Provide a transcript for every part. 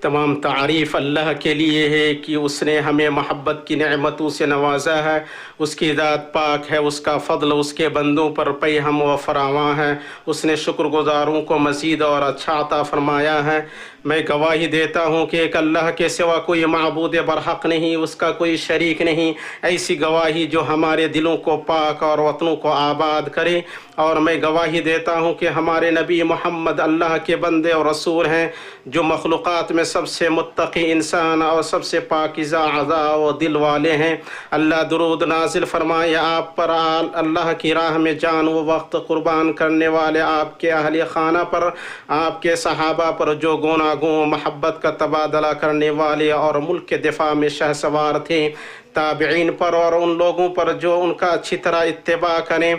تمام تعریف اللہ کے لیے ہے کہ اس نے ہمیں محبت کی نعمتوں سے نوازا ہے، اس کی ذات پاک ہے، اس کا فضل اس کے بندوں پر پہ ہم و فراواں ہے، اس نے شکر گزاروں کو مزید اور اچھا عطا فرمایا ہے۔ میں گواہی دیتا ہوں کہ ایک اللہ کے سوا کوئی معبود برحق نہیں، اس کا کوئی شریک نہیں، ایسی گواہی جو ہمارے دلوں کو پاک اور وطنوں کو آباد کرے۔ اور میں گواہی دیتا ہوں کہ ہمارے نبی محمد اللہ کے بندے اور رسول ہیں، جو مخلوقات میں سب سے متقی انسان اور سب سے پاکیزہ اعضاء و دل والے ہیں۔ اللہ درود نازل فرمائے آپ پر، اللہ کی راہ میں جان و وقت قربان کرنے والے آپ کے اہل خانہ پر، آپ کے صحابہ پر جو گوناگوں محبت کا تبادلہ کرنے والے اور ملک کے دفاع میں شہسوار تھے، تابعین پر اور ان لوگوں پر جو ان کا اچھی طرح اتباع کریں۔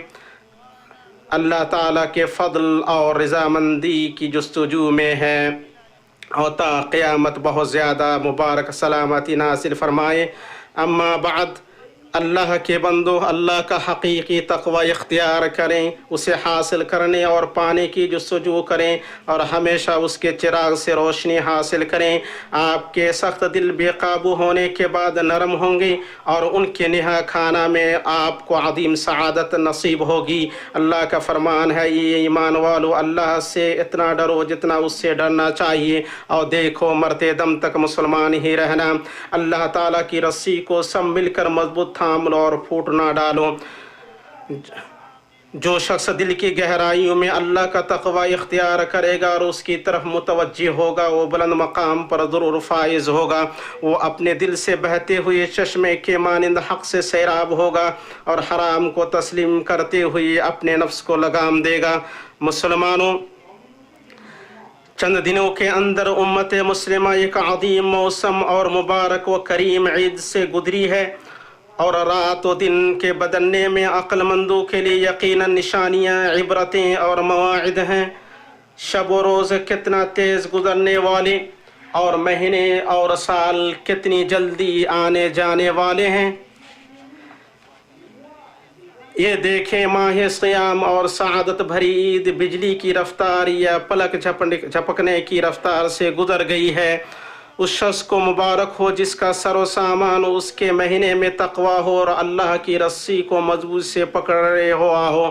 اللہ تعالیٰ کے فضل اور رضامندی کی جستجو میں ہے اور تا قیامت بہت زیادہ مبارک سلامتی نازل فرمائے۔ اما بعد، اللہ کے بندو، اللہ کا حقیقی تقوی اختیار کریں، اسے حاصل کرنے اور پانے کی جستجو کریں اور ہمیشہ اس کے چراغ سے روشنی حاصل کریں۔ آپ کے سخت دل بے قابو ہونے کے بعد نرم ہوں گے اور ان کے نہا کھانا میں آپ کو عظیم سعادت نصیب ہوگی۔ اللہ کا فرمان ہے، یہ ایمان والو اللہ سے اتنا ڈرو جتنا اس سے ڈرنا چاہیے، اور دیکھو مرتے دم تک مسلمان ہی رہنا۔ اللہ تعالیٰ کی رسی کو سب مل کر مضبوط تھام لو اور پھوٹ نہ ڈالو۔ جو شخص دل کی گہرائیوں میں اللہ کا تقوی اختیار کرے گا اور اس کی طرف متوجہ ہوگا، وہ بلند مقام پر ضرور فائز ہوگا۔ وہ اپنے دل سے بہتے ہوئے چشمے کے مانند حق سے سیراب ہوگا اور حرام کو تسلیم کرتے ہوئے اپنے نفس کو لگام دے گا۔ مسلمانوں، چند دنوں کے اندر امت مسلمہ ایک عظیم موسم اور مبارک و کریم عید سے گزری ہے، اور رات و دن کے بدلنے میں عقل مندوں کے لیے یقیناً نشانیاں، عبرتیں اور مواعظ ہیں۔ شب و روز کتنا تیز گزرنے والے اور مہینے اور سال کتنی جلدی آنے جانے والے ہیں۔ یہ دیکھیں، ماہ صیام اور سعادت بھری عید بجلی کی رفتار یا پلک جھپکنے کی رفتار سے گزر گئی ہے۔ اس شخص کو مبارک ہو جس کا سر و سامان اس کے مہینے میں تقوی ہو اور اللہ کی رسی کو مضبوط سے پکڑے ہوا ہو۔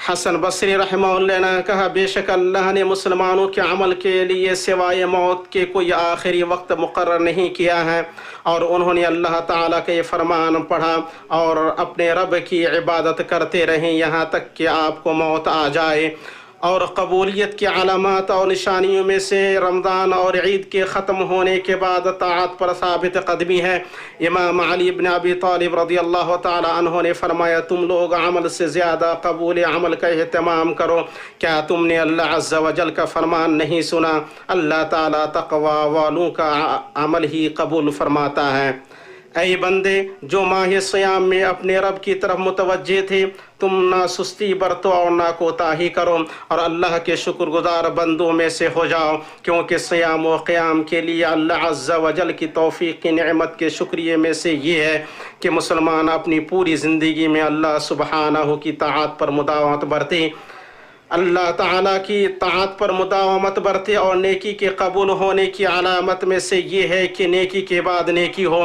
حسن بصری رحمہ اللہ نے کہا، بے شک اللہ نے مسلمانوں کے عمل کے لیے سوائے موت کے کوئی آخری وقت مقرر نہیں کیا ہے، اور انہوں نے اللہ تعالیٰ کے فرمان پڑھا اور اپنے رب کی عبادت کرتے رہیں یہاں تک کہ آپ کو موت آ جائے۔ اور قبولیت کی علامات اور نشانیوں میں سے رمضان اور عید کے ختم ہونے کے بعد طاعت پر ثابت قدمی ہے۔ امام علی بن ابی طالب رضی اللہ تعالی عنہ نے فرمایا، تم لوگ عمل سے زیادہ قبول عمل کا اہتمام کرو۔ کیا تم نے اللہ عز و جل کا فرمان نہیں سنا؟ اللہ تعالیٰ تقوی والوں کا عمل ہی قبول فرماتا ہے۔ اے بندے جو ماہ سیام میں اپنے رب کی طرف متوجہ تھے، تم نہ سستی برتو اور نہ کوتاہی کرو، اور اللہ کے شکر گزار بندوں میں سے ہو جاؤ، کیونکہ سیام و قیام کے لیے اللہ عز و جل کی توفیق کی نعمت کے شکریہ میں سے یہ ہے کہ مسلمان اپنی پوری زندگی میں اللہ سبحانہ کی طاعت پر مداومت برتے، اللہ تعالیٰ کی طاعت پر مداومت برتے، اور نیکی کے قبول ہونے کی علامت میں سے یہ ہے کہ نیکی کے بعد نیکی ہو۔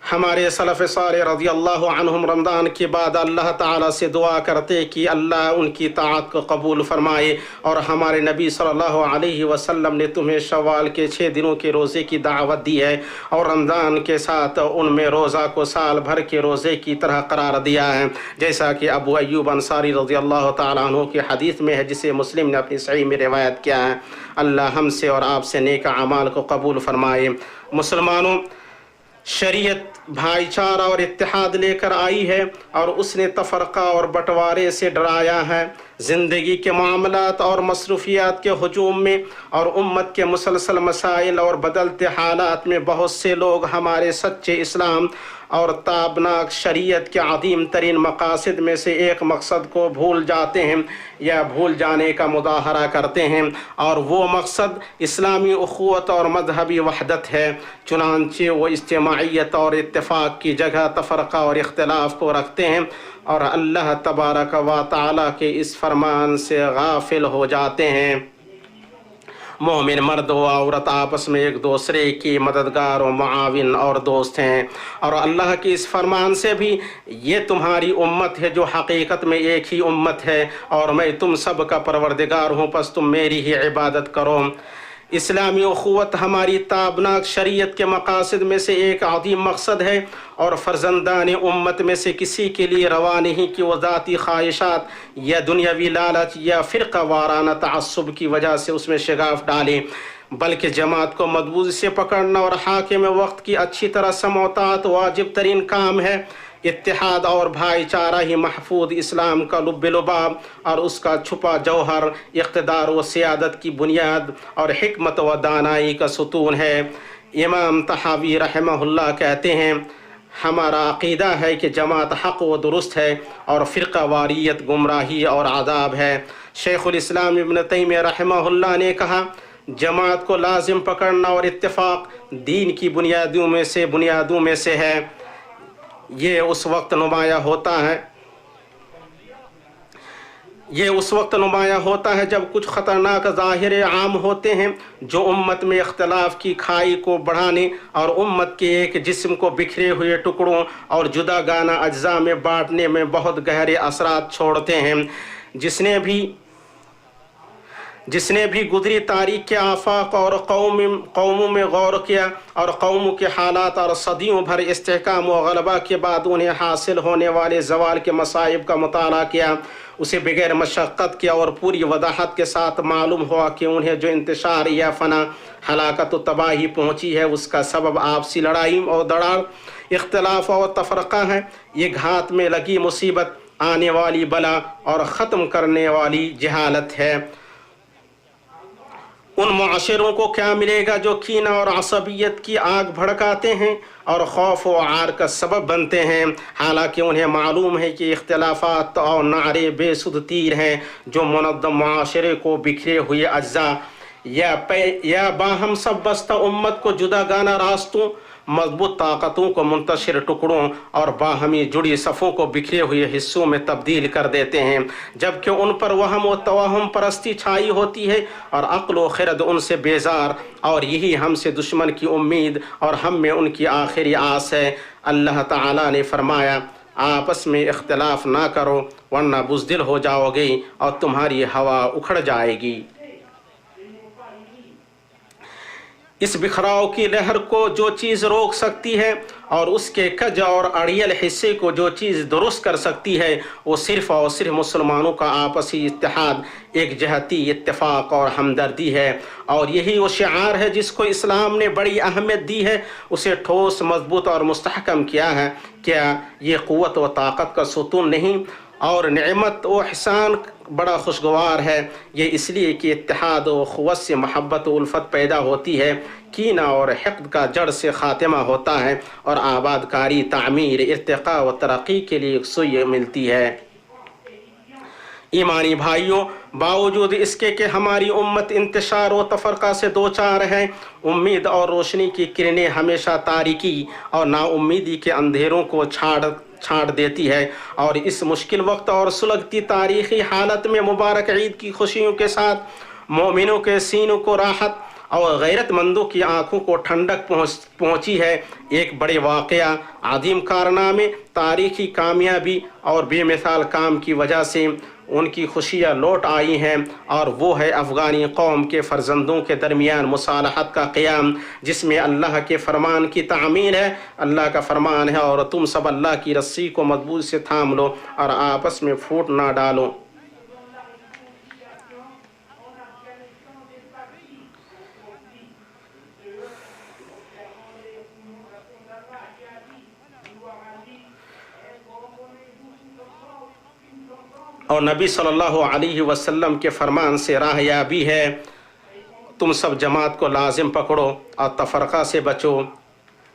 ہمارے سلف صالح رضی اللہ عنہم رمضان کے بعد اللہ تعالیٰ سے دعا کرتے کہ اللہ ان کی طاعت کو قبول فرمائے، اور ہمارے نبی صلی اللہ علیہ وسلم نے تمہیں شوال کے 6 دنوں کے روزے کی دعوت دی ہے، اور رمضان کے ساتھ ان میں روزہ کو سال بھر کے روزے کی طرح قرار دیا ہے، جیسا کہ ابو ایوب انصاری رضی اللہ تعالیٰ عنہ کی حدیث میں ہے، جسے مسلم نے اپنی صحیح میں روایت کیا ہے۔ اللہ ہم سے اور آپ سے نیک اعمال کو قبول فرمائے۔ مسلمانوں، شریعت بھائی چارہ اور اتحاد لے کر آئی ہے، اور اس نے تفرقہ اور بٹوارے سے ڈرایا ہے۔ زندگی کے معاملات اور مصروفیات کے ہجوم میں اور امت کے مسلسل مسائل اور بدلتے حالات میں بہت سے لوگ ہمارے سچے اسلام اور تابناک شریعت کے عظیم ترین مقاصد میں سے ایک مقصد کو بھول جاتے ہیں یا بھول جانے کا مظاہرہ کرتے ہیں، اور وہ مقصد اسلامی اخوت اور مذہبی وحدت ہے۔ چنانچہ وہ اجتماعیت اور اتفاق کی جگہ تفرقہ اور اختلاف کو رکھتے ہیں اور اللہ تبارک و تعالیٰ کے اس فرمان سے غافل ہو جاتے ہیں۔ مومن مرد و عورت آپس میں ایک دوسرے کی مددگار و معاون اور دوست ہیں، اور اللہ کے اس فرمان سے بھی یہ تمہاری امت ہے جو حقیقت میں ایک ہی امت ہے، اور میں تم سب کا پروردگار ہوں، پس تم میری ہی عبادت کرو۔ اسلامی اخوت ہماری تابناک شریعت کے مقاصد میں سے ایک عظیم مقصد ہے، اور فرزندان امت میں سے کسی کے لیے روا نہیں کہ وہ ذاتی خواہشات یا دنیاوی لالچ یا فرقہ وارانہ تعصب کی وجہ سے اس میں شگاف ڈالے، بلکہ جماعت کو مضبوطی سے پکڑنا اور حاکم وقت کی اچھی طرح سماعت واجب ترین کام ہے۔ اتحاد اور بھائی چارہ ہی محفوظ اسلام کا لب لباب اور اس کا چھپا جوہر، اقتدار و سیادت کی بنیاد اور حکمت و دانائی کا ستون ہے۔ امام طحاوی رحمہ اللہ کہتے ہیں، ہمارا عقیدہ ہے کہ جماعت حق و درست ہے اور فرقہ واریت گمراہی اور عذاب ہے۔ شیخ الاسلام ابن تیمیہ رحمہ اللہ نے کہا، جماعت کو لازم پکڑنا اور اتفاق دین کی بنیادوں میں سے ہے۔ یہ اس وقت نمایاں ہوتا ہے جب کچھ خطرناک ظاہر عام ہوتے ہیں جو امت میں اختلاف کی کھائی کو بڑھانے اور امت کے ایک جسم کو بکھرے ہوئے ٹکڑوں اور جدا گانہ اجزاء میں بانٹنے میں بہت گہرے اثرات چھوڑتے ہیں۔ جس نے بھی گزری تاریخ کے آفاق اور قوموں میں غور کیا اور قوموں کے حالات اور صدیوں بھر استحکام و غلبہ کے بعد انہیں حاصل ہونے والے زوال کے مصائب کا مطالعہ کیا، اسے بغیر مشقت کے اور پوری وضاحت کے ساتھ معلوم ہوا کہ انہیں جو انتشار یا فنا، ہلاکت و تباہی پہنچی ہے اس کا سبب آپسی لڑائی اور دڑاڑ، اختلاف اور تفرقہ ہے۔ یہ گھات میں لگی مصیبت، آنے والی بلا اور ختم کرنے والی جہالت ہے۔ ان معاشروں کو کیا ملے گا جو کینہ اور عصبیت کی آگ بھڑکاتے ہیں اور خوف و عار کا سبب بنتے ہیں، حالانکہ انہیں معلوم ہے کہ اختلافات اور نعرے بے سود تیر ہیں جو منظم معاشرے کو بکھرے ہوئے اجزاء یا باہم سب بستہ امت کو جدا گانہ راستوں، مضبوط طاقتوں کو منتشر ٹکڑوں اور باہمی جڑی صفوں کو بکھرے ہوئے حصوں میں تبدیل کر دیتے ہیں، جبکہ ان پر وہم و توہم پرستی چھائی ہوتی ہے اور عقل و خرد ان سے بیزار، اور یہی ہم سے دشمن کی امید اور ہم میں ان کی آخری آس ہے۔ اللہ تعالیٰ نے فرمایا، آپس میں اختلاف نہ کرو ورنہ بزدل ہو جاؤ گے اور تمہاری ہوا اکھڑ جائے گی۔ اس بکھراؤ کی لہر کو جو چیز روک سکتی ہے اور اس کے کج اور اڑیل حصے کو جو چیز درست کر سکتی ہے، وہ صرف اور صرف مسلمانوں کا آپسی اتحاد، ایک جہتی اتفاق اور ہمدردی ہے، اور یہی وہ شعار ہے جس کو اسلام نے بڑی اہمیت دی ہے، اسے ٹھوس، مضبوط اور مستحکم کیا ہے۔ کیا یہ قوت و طاقت کا ستون نہیں اور نعمت و احسان بڑا خوشگوار ہے؟ یہ اس لیے کہ اتحاد و اخوت سے محبت و الفت پیدا ہوتی ہے، کینہ اور حقد کا جڑ سے خاتمہ ہوتا ہے اور آباد کاری، تعمیر، ارتقاء و ترقی کے لیے ایک سوئی ملتی ہے۔ ایمانی بھائیوں، باوجود اس کے کہ ہماری امت انتشار و تفرقہ سے دوچار ہے، امید اور روشنی کی کرنیں ہمیشہ تاریکی اور نا امیدی کے اندھیروں کو چھاڑ دیتی ہے، اور اس مشکل وقت اور سلگتی تاریخی حالت میں مبارک عید کی خوشیوں کے ساتھ مومنوں کے سینوں کو راحت اور غیرت مندوں کی آنکھوں کو ٹھنڈک پہنچی ہے۔ ایک بڑے واقعہ، عظیم کارنامے، تاریخی کامیابی اور بے مثال کام کی وجہ سے ان کی خوشیاں لوٹ آئی ہیں، اور وہ ہے افغانی قوم کے فرزندوں کے درمیان مصالحت کا قیام، جس میں اللہ کے فرمان کی تعمیل ہے۔ اللہ کا فرمان ہے، اور تم سب اللہ کی رسی کو مضبوط سے تھام لو اور آپس میں پھوٹ نہ ڈالو۔ اور نبی صلی اللہ علیہ وسلم کے فرمان سے راہیابی ہے، تم سب جماعت کو لازم پکڑو اور تفرقہ سے بچو۔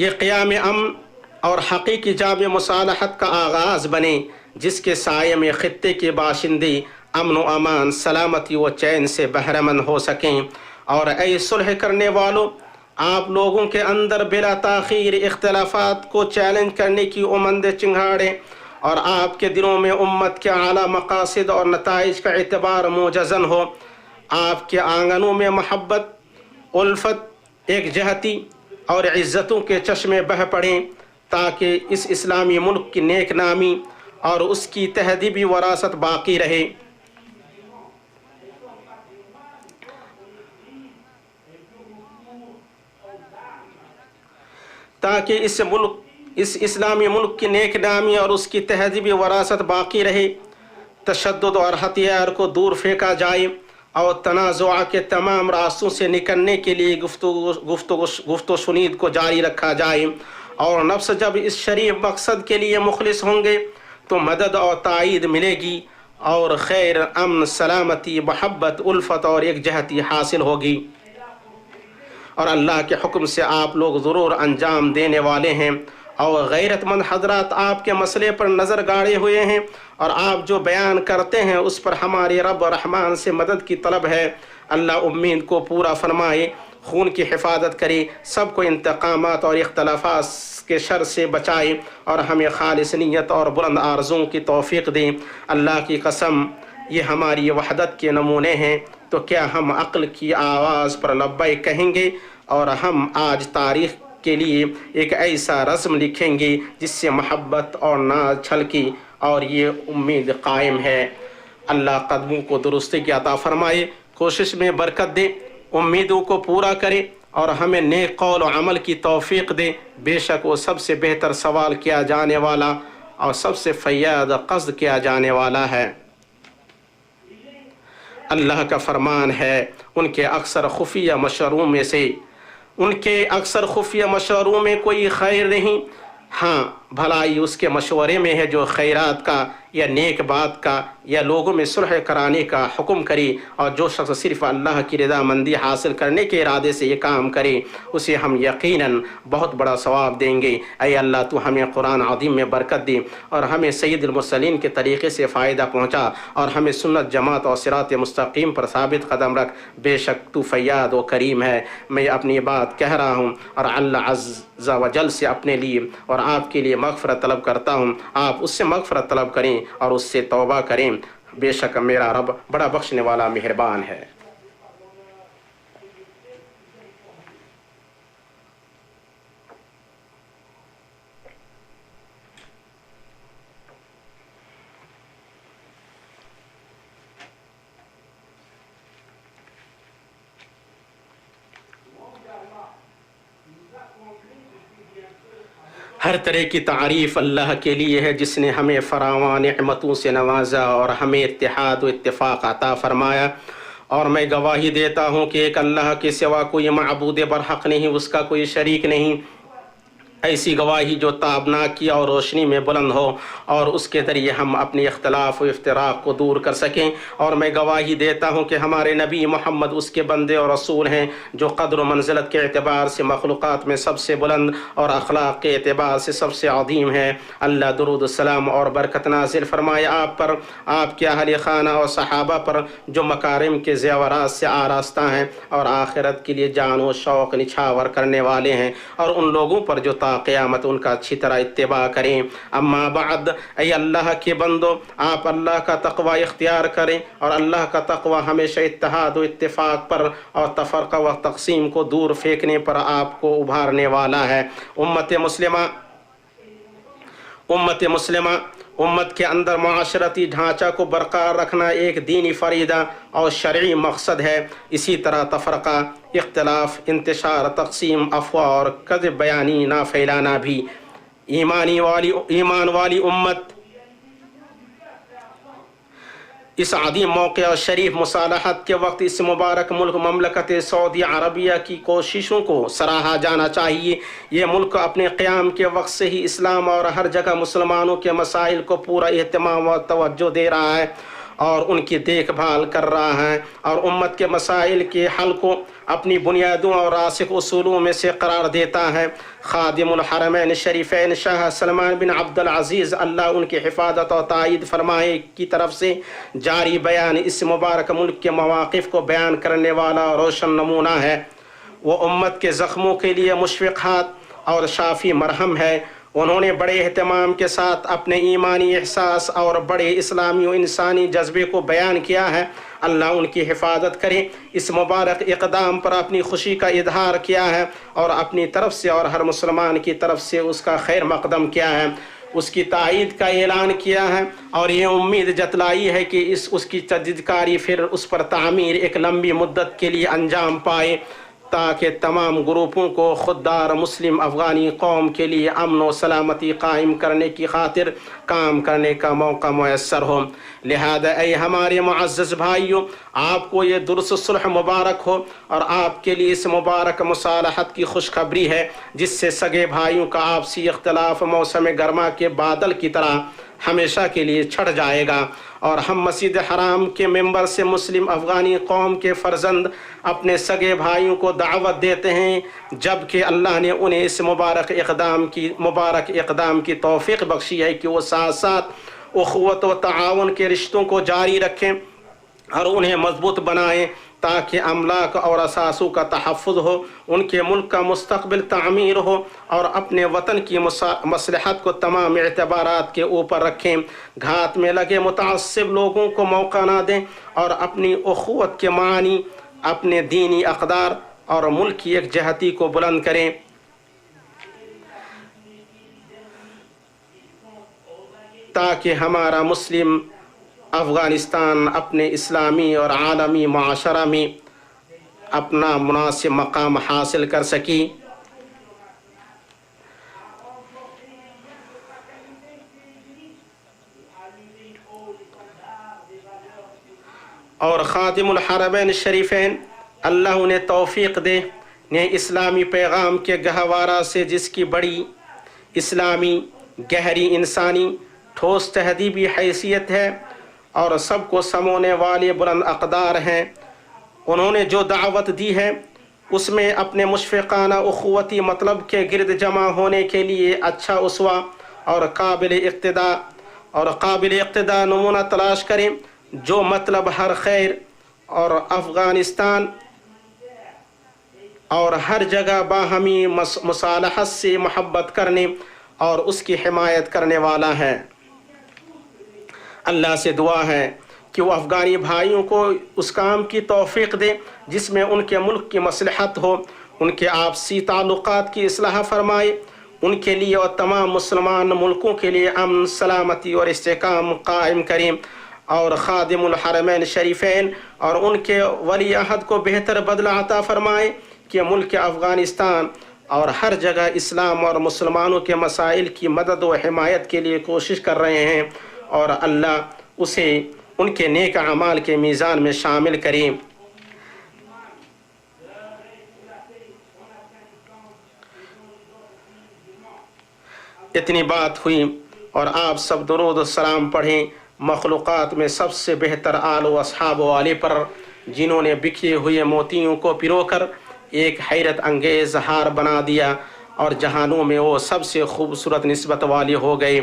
یہ قیام امن اور حقیقی جامع مصالحت کا آغاز بنے، جس کے سائے میں خطے کے باشندے امن و امان، سلامتی و چین سے بہرہ مند ہو سکیں۔ اور اے صلح کرنے والوں، آپ لوگوں کے اندر بلا تاخیر اختلافات کو چیلنج کرنے کی امنگ چنگاڑیں، اور آپ کے دلوں میں امت کے اعلیٰ مقاصد اور نتائج کا اعتبار موجزن ہو۔ آپ کے آنگنوں میں محبت، الفت، ایک جہتی اور عزتوں کے چشمے بہہ پڑیں، تاکہ اس اسلامی ملک کی نیک نامی اور اس کی تہذیبی وراثت باقی رہے۔ تاکہ اس اسلامی ملک کی نیک نامی اور اس کی تہذیبی وراثت باقی رہے، تشدد اور ہتھیار کو دور پھینکا جائے، اور تنازع کے تمام راستوں سے نکلنے کے لیے گفتگو شنید کو جاری رکھا جائے۔ اور نفس جب اس شریف مقصد کے لیے مخلص ہوں گے تو مدد اور تائید ملے گی، اور خیر، امن، سلامتی، محبت، الفت اور ایک جہتی حاصل ہوگی، اور اللہ کے حکم سے آپ لوگ ضرور انجام دینے والے ہیں۔ اور غیرت مند حضرات آپ کے مسئلے پر نظر گاڑے ہوئے ہیں، اور آپ جو بیان کرتے ہیں اس پر ہمارے رب رحمان سے مدد کی طلب ہے۔ اللہ امید کو پورا فرمائے، خون کی حفاظت کرے، سب کو انتقامات اور اختلافات کے شر سے بچائے، اور ہمیں خالص نیت اور بلند آرزوں کی توفیق دے۔ اللہ کی قسم، یہ ہماری وحدت کے نمونے ہیں، تو کیا ہم عقل کی آواز پر لبیک کہیں گے؟ اور ہم آج تاریخ کے لیے ایک ایسا رسم لکھیں گے جس سے محبت اور ناز چھلکی، اور یہ امید قائم ہے۔ اللہ قدموں کو درستی کی عطا فرمائے، کوشش میں برکت دے، امیدوں کو پورا کرے، اور ہمیں نیک قول و عمل کی توفیق دے۔ بے شک وہ سب سے بہتر سوال کیا جانے والا اور سب سے فیاض قصد کیا جانے والا ہے۔ اللہ کا فرمان ہے، ان کے اکثر خفیہ مشوروں میں کوئی خیر نہیں، ہاں بھلائی اس کے مشورے میں ہے جو خیرات کا یا نیک بات کا یا لوگوں میں صلح کرانے کا حکم کرے، اور جو شخص صرف اللہ کی رضا مندی حاصل کرنے کے ارادے سے یہ کام کرے اسے ہم یقیناً بہت بڑا ثواب دیں گے۔ اے اللہ، تو ہمیں قرآن عظیم میں برکت دے، اور ہمیں سید المرسلین کے طریقے سے فائدہ پہنچا، اور ہمیں سنت جماعت اور صراط مستقیم پر ثابت قدم رکھ۔ بے شک تو فیاض و کریم ہے۔ میں اپنی بات کہہ رہا ہوں، اور اللہ عز و جل سے اپنے لیے اور آپ کے لیے مغفرت طلب کرتا ہوں۔ آپ اس سے مغفرت طلب کریں اور اس سے توبہ کریں، بے شک میرا رب بڑا بخشنے والا مہربان ہے۔ ہر طرح کی تعریف اللہ کے لیے ہے، جس نے ہمیں فراواں نعمتوں سے نوازا اور ہمیں اتحاد و اتفاق عطا فرمایا۔ اور میں گواہی دیتا ہوں کہ ایک اللہ کے سوا کوئی معبود برحق نہیں، اس کا کوئی شریک نہیں۔ ایسی گواہی جو تابناکی اور روشنی میں بلند ہو، اور اس کے ذریعے ہم اپنی اختلاف و افتراق کو دور کر سکیں۔ اور میں گواہی دیتا ہوں کہ ہمارے نبی محمد اس کے بندے اور رسول ہیں، جو قدر و منزلت کے اعتبار سے مخلوقات میں سب سے بلند اور اخلاق کے اعتبار سے سب سے عظیم ہے۔ اللہ درود السلام اور برکت نازل فرمائے آپ پر، آپ کے اہل خانہ اور صحابہ پر، جو مکارم کے زیورات سے آراستہ ہیں اور آخرت کے لیے جان و شوق نچھاور کرنے والے ہیں، اور ان لوگوں پر جو قیامت ان کا اچھی طرح اتباع کریں۔ اما بعد، اے اللہ کے بندو، آپ اللہ کا تقوی اختیار کریں، اور اللہ کا تقوی ہمیشہ اتحاد و اتفاق پر اور تفرقہ و تقسیم کو دور پھینکنے پر آپ کو ابھارنے والا ہے۔ امت کے اندر معاشرتی ڈھانچہ کو برقرار رکھنا ایک دینی فریضہ اور شرعی مقصد ہے۔ اسی طرح تفرقہ، اختلاف، انتشار، تقسیم، افواہ اور کذب بیانی نہ پھیلانا بھی۔ ایمان والی امت اس عظیم موقع اور شریف مصالحت کے وقت اس مبارک ملک مملکت سعودی عربیہ کی کوششوں کو سراہا جانا چاہیے۔ یہ ملک اپنے قیام کے وقت سے ہی اسلام اور ہر جگہ مسلمانوں کے مسائل کو پورا اہتمام اور توجہ دے رہا ہے، اور ان کی دیکھ بھال کر رہا ہے اور امت کے مسائل کے حل کو اپنی بنیادوں اور راسخ اصولوں میں سے قرار دیتا ہے۔ خادم الحرمین شریفین شاہ سلمان بن عبد العزیز اللہ ان کی حفاظت و تائید فرمائے کی طرف سے جاری بیان اس مبارک ملک کے مواقف کو بیان کرنے والا روشن نمونہ ہے۔ وہ امت کے زخموں کے لیے مشفق ہاتھ اور شافی مرہم ہے۔ انہوں نے بڑے اہتمام کے ساتھ اپنے ایمانی احساس اور بڑے اسلامی و انسانی جذبے کو بیان کیا ہے۔ اللہ ان کی حفاظت کرے۔ اس مبارک اقدام پر اپنی خوشی کا اظہار کیا ہے اور اپنی طرف سے اور ہر مسلمان کی طرف سے اس کا خیر مقدم کیا ہے، اس کی تائید کا اعلان کیا ہے اور یہ امید جتلائی ہے کہ اس کی تجدید کاری پھر اس پر تعمیر ایک لمبی مدت کے لیے انجام پائے، تاکہ تمام گروپوں کو خوددار مسلم افغانی قوم کے لیے امن و سلامتی قائم کرنے کی خاطر کام کرنے کا موقع میسر ہو۔ لہذا اے ہمارے معزز بھائیوں، آپ کو یہ درس صلح مبارک ہو اور آپ کے لیے اس مبارک مصالحت کی خوشخبری ہے جس سے سگے بھائیوں کا آپسی اختلاف موسم گرما کے بادل کی طرح ہمیشہ کے لیے چھٹ جائے گا، اور ہم مسجد حرام کے ممبر سے مسلم افغانی قوم کے فرزند اپنے سگے بھائیوں کو دعوت دیتے ہیں، جبکہ اللہ نے انہیں اس مبارک اقدام کی توفیق بخشی ہے کہ وہ ساتھ ساتھ اخوت و تعاون کے رشتوں کو جاری رکھیں اور انہیں مضبوط بنائیں تاکہ املاک اور اثاثوں کا تحفظ ہو، ان کے ملک کا مستقبل تعمیر ہو اور اپنے وطن کی مصلحت کو تمام اعتبارات کے اوپر رکھیں، گھات میں لگے متعصب لوگوں کو موقع نہ دیں اور اپنی اخوت کے معنی، اپنے دینی اقدار اور ملک کی یکجہتی کو بلند کریں۔ تاکہ ہمارا مسلم افغانستان اپنے اسلامی اور عالمی معاشرہ میں اپنا مناسب مقام حاصل کر سکی۔ اور خادم الحرمین شریفین اللہ انہیں توفیق دے نے اسلامی پیغام کے گہوارہ سے، جس کی بڑی اسلامی، گہری انسانی، ٹھوس تہذیبی حیثیت ہے اور سب کو سمونے والے بلند اقدار ہیں، انہوں نے جو دعوت دی ہے اس میں اپنے مشفقانہ اخوتی مطلب کے گرد جمع ہونے کے لیے اچھا اسوہ اور قابل اقتداء نمونہ تلاش کریں، جو مطلب ہر خیر اور افغانستان اور ہر جگہ باہمی مصالحت سے محبت کرنے اور اس کی حمایت کرنے والا ہے۔ اللہ سے دعا ہے کہ وہ افغانی بھائیوں کو اس کام کی توفیق دے جس میں ان کے ملک کی مصلحت ہو، ان کے آپسی تعلقات کی اصلاح فرمائے، ان کے لیے اور تمام مسلمان ملکوں کے لیے امن، سلامتی اور استحکام قائم کریں، اور خادم الحرمین شریفین اور ان کے ولی عہد کو بہتر بدلہ عطا فرمائے کہ ملک افغانستان اور ہر جگہ اسلام اور مسلمانوں کے مسائل کی مدد و حمایت کے لیے کوشش کر رہے ہیں، اور اللہ اسے ان کے نیک اعمال کے میزان میں شامل کریں۔ اتنی بات ہوئی اور آپ سب درود و سلام پڑھیں مخلوقات میں سب سے بہتر آل و اصحاب والے پر، جنہوں نے بکھرے ہوئے موتیوں کو پرو کر ایک حیرت انگیز ہار بنا دیا اور جہانوں میں وہ سب سے خوبصورت نسبت والے ہو گئے۔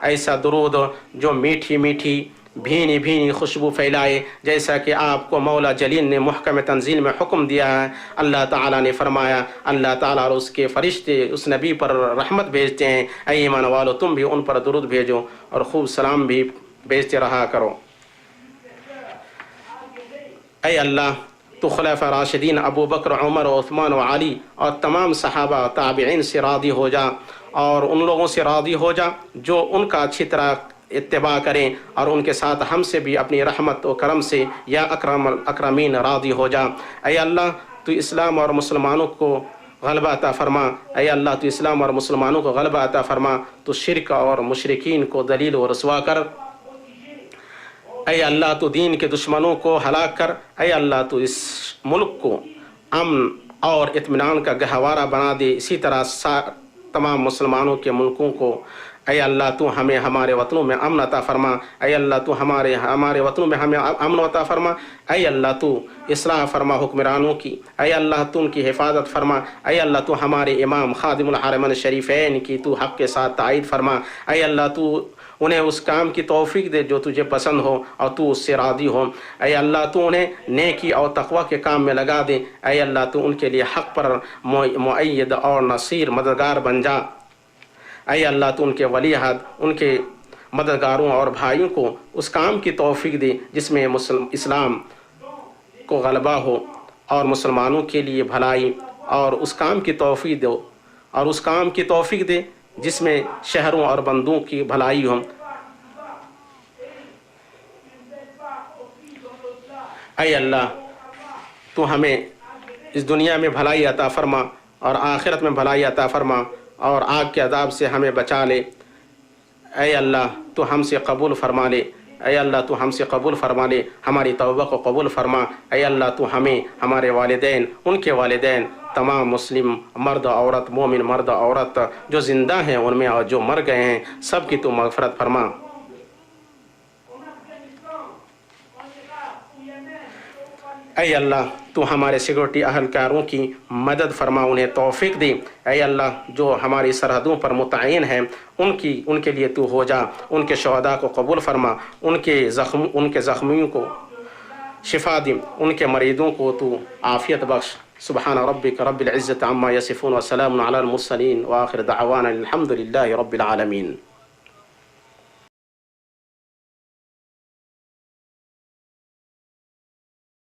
ایسا درود جو میٹھی میٹھی بھینی بھینی خوشبو پھیلائے، جیسا کہ آپ کو مولا جلیل نے محکم تنزیل میں حکم دیا ہے۔ اللہ تعالیٰ نے فرمایا، اللہ تعالیٰ اور اس کے فرشتے اس نبی پر رحمت بھیجتے ہیں، اے ایمان والو تم بھی ان پر درود بھیجو اور خوب سلام بھی بھیجتے رہا کرو۔ اے اللہ تو خلفاء راشدین ابو بکر، عمر و عثمان و علی اور تمام صحابہ و تابعین سے راضی ہو جا، اور ان لوگوں سے راضی ہو جا جو ان کا اچھی طرح اتباع کریں، اور ان کے ساتھ ہم سے بھی اپنی رحمت و کرم سے یا اکرم الاکرمین راضی ہو جا۔ اے اللہ تو اسلام اور مسلمانوں کو غلبہ عطا فرما، اے اللہ تو اسلام اور مسلمانوں کو غلبہ عطا فرما، تو شرک اور مشرکین کو ذلیل و رسوا کر، اے اللہ تو دین کے دشمنوں کو ہلاک کر، اے اللہ تو اس ملک کو امن اور اطمینان کا گہوارہ بنا دے، اسی طرح تمام مسلمانوں کے ملکوں کو اے اللہ تو ہمیں ہمارے وطنوں میں امن عطا فرما، اے اللہ تو ہمارے وطنوں میں ہمیں امن عطا فرما، اے اللہ تو اصلاح فرما حکمرانوں کی، اے اللہ تو ان کی حفاظت فرما، اے اللہ تو ہمارے امام خادم الحرمین الشریفین کی تو حق کے ساتھ تائید فرما، اے اللہ تو انہیں اس کام کی توفیق دے جو تجھے پسند ہو اور تو اس سے راضی ہو، اے اللہ تو انہیں نیکی اور تقوی کے کام میں لگا دے، اے اللہ تو ان کے لیے حق پر مؤید اور نصیر مددگار بن جا، اے اللہ تو ان کے ولی عہد، ان کے مددگاروں اور بھائیوں کو اس کام کی توفیق دے جس میں اسلام کو غلبہ ہو اور مسلمانوں کے لیے بھلائی، اور اس کام کی توفیق دو، اور اس کام کی توفیق دے جس میں شہروں اور بندوں کی بھلائی ہو۔ اے اللہ تو ہمیں اس دنیا میں بھلائی عطا فرما اور آخرت میں بھلائی عطا فرما، اور آگ کے عذاب سے ہمیں بچا لے۔ اے اللہ تو ہم سے قبول فرما لے، اے اللہ تو ہم سے قبول فرما لے، ہماری توبہ کو قبول فرما، اے اللہ تو ہمیں، ہمارے والدین، ان کے والدین، تمام مسلم مرد عورت، مومن مرد عورت جو زندہ ہیں ان میں اور جو مر گئے ہیں، سب کی تو مغفرت فرما۔ اے اللہ تو ہمارے سیکورٹی اہلکاروں کی مدد فرما، انہیں توفیق دی، اے اللہ جو ہماری سرحدوں پر متعین ہیں ان کے لیے تو ہو جا، ان کے شہداء کو قبول فرما، ان کے زخمیوں کو شفا دی، ان کے مریضوں کو تو عافیت بخش۔ سبحان ربک رب العزت عما یصفون وسلام علی المرسلین وآخر دعوانا الحمد للہ رب العالمین۔